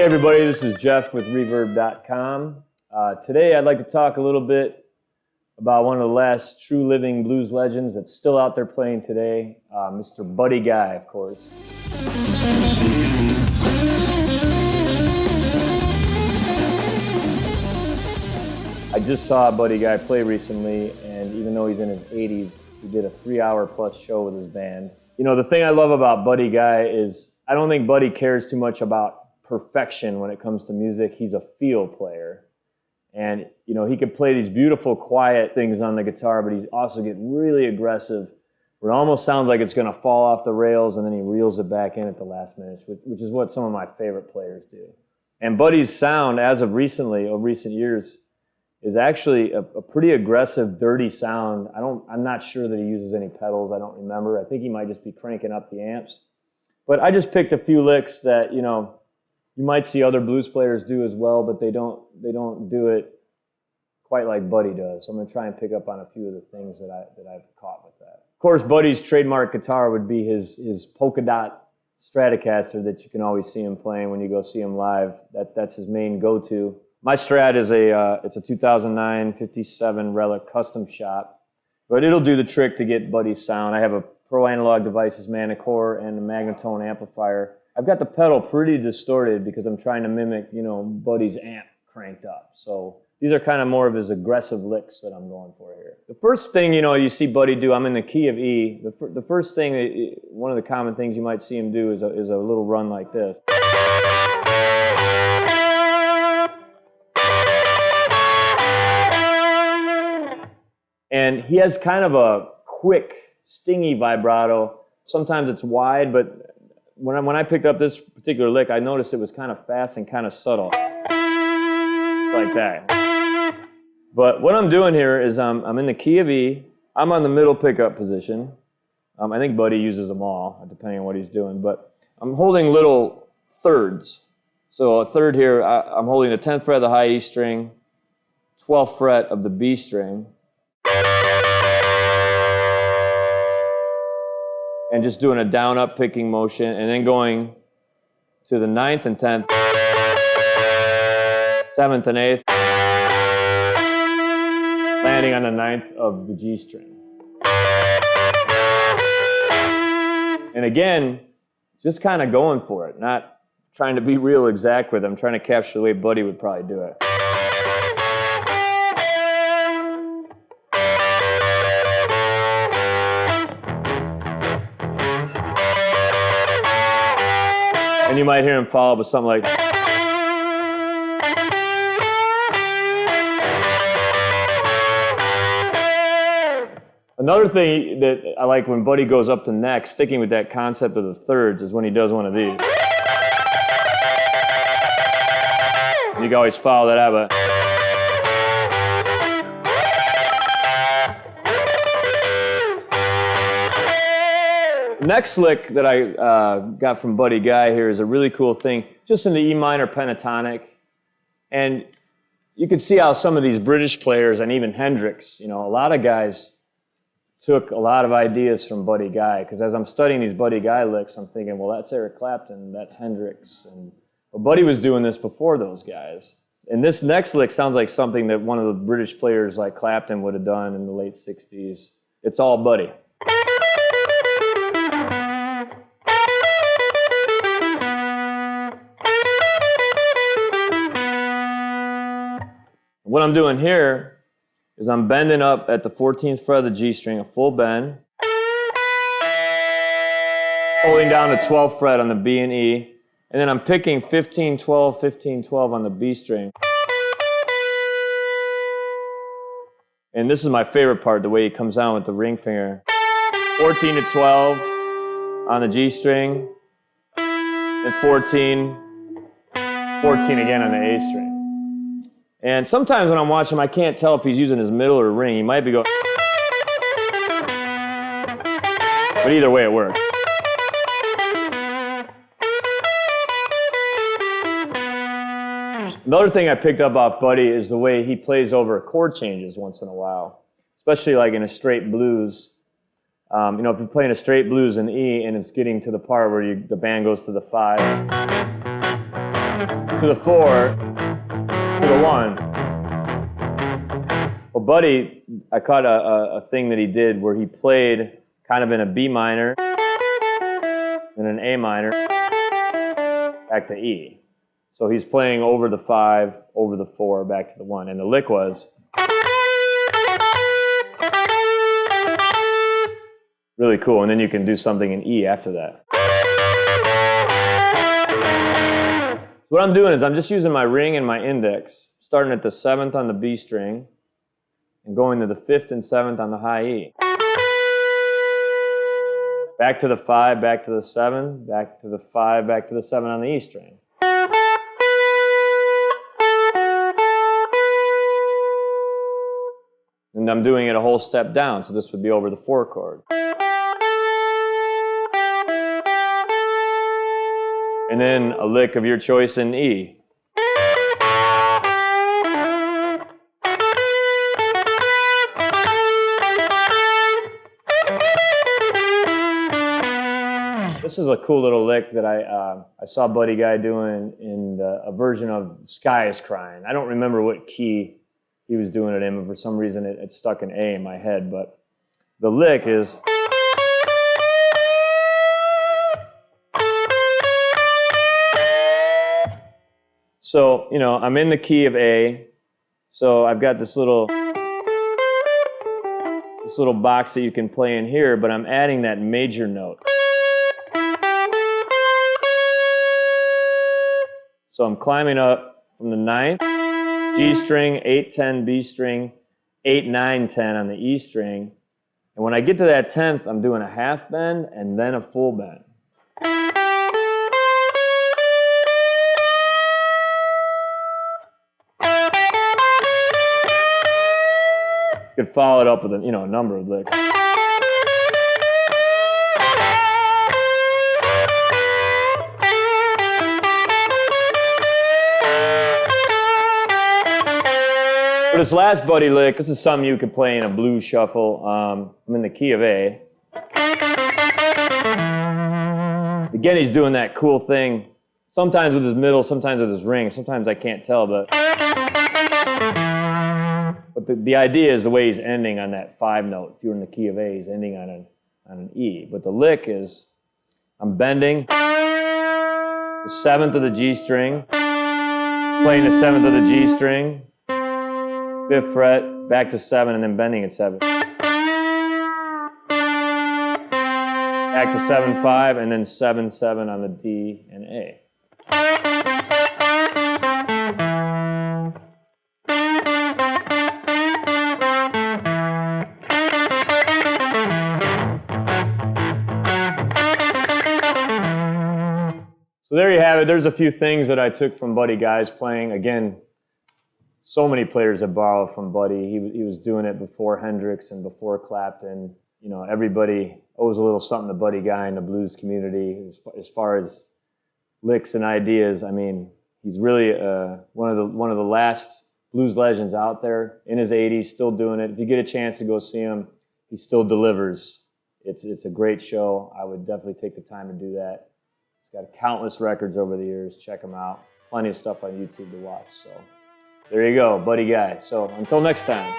everybody, this is Jeff with Reverb.com. Today I'd like to talk a little bit about one of the last true living blues legends that's still out there playing today, Mr. Buddy Guy, of course. I just saw Buddy Guy play recently, and even though he's in his 80s, he did a 3-hour plus show with his band. You know, the thing I love about Buddy Guy is I don't think Buddy cares too much about perfection when it comes to music. He's a feel player. And, you know, he could play these beautiful, quiet things on the guitar, but he's also getting really aggressive, where it almost sounds like it's going to fall off the rails, and then he reels it back in at the last minute, which is what some of my favorite players do. And Buddy's sound, as of recently, of recent years, is actually a pretty aggressive, dirty sound. I'm not sure that he uses any pedals. I don't remember. I think he might just be cranking up the amps. But I just picked a few licks that, you know, you might see other blues players do as well, but they don't do it quite like Buddy does. So I'm going to try and pick up on a few of the things that I've caught with that. Of course, Buddy's trademark guitar would be his polka-dot Stratocaster that you can always see him playing when you go see him live. That's his main go-to. My Strat is it's a 2009 57 Relic custom shop, but it'll do the trick to get Buddy's sound. I have a Pro Analog Devices Manicore and a Magnatone amplifier. I've got the pedal pretty distorted because I'm trying to mimic, you know, Buddy's amp cranked up. So these are kind of more of his aggressive licks that I'm going for here. The first thing, you know, you see Buddy do, I'm in the key of E. The first thing, one of the common things you might see him do is a little run like this. And he has kind of a quick, stingy vibrato. Sometimes it's wide, but when I picked up this particular lick, I noticed it was kind of fast and kind of subtle. It's like that. But what I'm doing here is I'm in the key of E. I'm on the middle pickup position. I think Buddy uses them all, depending on what he's doing. But I'm holding little thirds. So a third here, I'm holding the 10th fret of the high E string, 12th fret of the B string, and just doing a down-up picking motion, and then going to the 9th and 10th, 7th and 8th, landing on the 9th of the G string. And again, just kind of going for it, not trying to be real exact with it. I'm trying to capture the way Buddy would probably do it. And you might hear him follow up with something like... Another thing that I like when Buddy goes up to next, sticking with that concept of the thirds, is when he does one of these. And you can always follow that up. Next lick that I got from Buddy Guy here is a really cool thing, just in the E minor pentatonic. And you can see how some of these British players, and even Hendrix, you know, a lot of guys took a lot of ideas from Buddy Guy. Because as I'm studying these Buddy Guy licks, I'm thinking, well, that's Eric Clapton, that's Hendrix. But Buddy was doing this before those guys. And this next lick sounds like something that one of the British players like Clapton would have done in the late 60s. It's all Buddy. What I'm doing here is I'm bending up at the 14th fret of the G string, a full bend, holding down the 12th fret on the B and E, and then I'm picking 15, 12, 15, 12 on the B string. And this is my favorite part, the way he comes down with the ring finger. 14 to 12 on the G string, and 14 again on the A string. And sometimes when I'm watching him, I can't tell if he's using his middle or ring. He might be going... But either way, it works. Another thing I picked up off Buddy is the way he plays over chord changes once in a while, especially like in a straight blues. You know, if you're playing a straight blues in E and it's getting to the part where the band goes to the 5, to the 4, to the 1. Well, Buddy, I caught a thing that he did where he played kind of in a B minor, and an A minor, back to E. So he's playing over the 5, over the 4, back to the 1. And the lick was really cool. And then you can do something in E after that. So what I'm doing is I'm just using my ring and my index, starting at the 7th on the B string, and going to the 5th and 7th on the high E. Back to the 5, back to the 7, back to the 5, back to the 7 on the E string. And I'm doing it a whole step down, so this would be over the 4 chord. And then a lick of your choice in E. This is a cool little lick that I saw Buddy Guy doing in a version of Sky is Crying. I don't remember what key he was doing it in, but for some reason it stuck an A in my head. But the lick is... So, you know, I'm in the key of A, so I've got this little box that you can play in here, but I'm adding that major note. So I'm climbing up from the 9th, G string, 8, 10, B string, 8, 9, 10 on the E string. And when I get to that 10th, I'm doing a half bend and then a full bend. You could follow it up with a number of licks. For this last Buddy lick, this is something you could play in a blues shuffle. I'm in the key of A. Again, he's doing that cool thing, sometimes with his middle, sometimes with his ring. Sometimes I can't tell, but the idea is the way he's ending on that 5 note. If you're in the key of A, he's ending on an E. But the lick is, I'm bending the 7th of the G string, playing the 7th of the G string, 5th fret, back to 7, and then bending at 7. Back to 7, 5, and then 7, 7 on the D and A. So there you have it. There's a few things that I took from Buddy Guy's playing. Again, so many players have borrowed from Buddy. He was doing it before Hendrix and before Clapton. You know, everybody owes a little something to Buddy Guy in the blues community as far as licks and ideas. I mean, he's really one of the last blues legends out there in his 80s, still doing it. If you get a chance to go see him, he still delivers. It's a great show. I would definitely take the time to do that. He's got countless records over the years. Check him out. Plenty of stuff on YouTube to watch. So there you go, Buddy Guy. So until next time.